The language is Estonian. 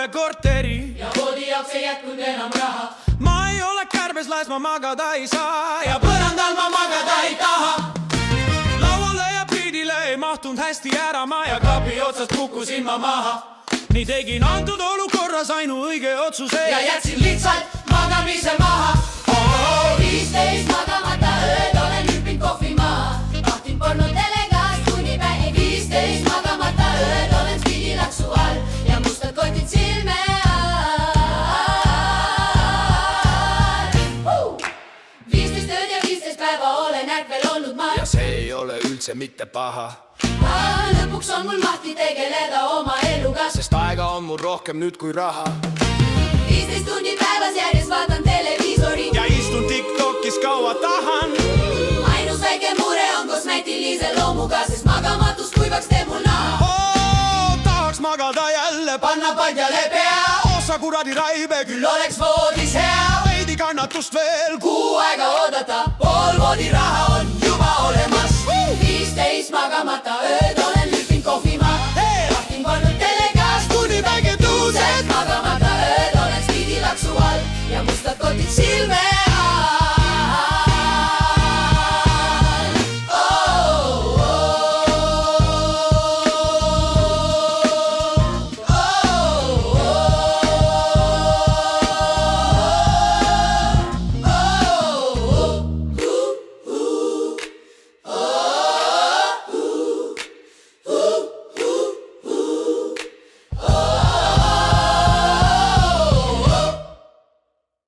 uue korteri ja voodi jaoks ei jätkunud enam raha. ma ei ole kärbeslas, ma magada ei saa ja põrandal ma magada ei taha. lauale ja pildile ei mahtunud hästi ära ma ja klapi otsast kukkusin ma maha. nii tegin antud olukorras ainuõige otsuse ja jätsin lihtsalt magamise maha. 15 magamata ööd olen hüppinud kohvi maha. Tahtin porno telekas kuni päev. 15 magamata ööd olen spidilaksu all ja mustad kotid silme all. 15 ööd ja 15 päeva olen ärkvel olnud ma. ja see ei ole üldse mitte paha, lõpuks on mul mahti tegeleda oma eluga, sest aega on mul rohkem nüüd kui raha. 15 tundi päevas järjest vaatan televiisori ja istun TikTokis kaua tahan. ainus väike mure on kosmeetilise loomuga, sest magamatus kuivaks teeb mul naha. tahaks magada jälle, panna padjale pea, osa kuradi raibe, küll oleks voodis hea. veidi kannatust veel, kuu aega oodata, pool voodiraha on juba olemas. 15 magamata ööd olen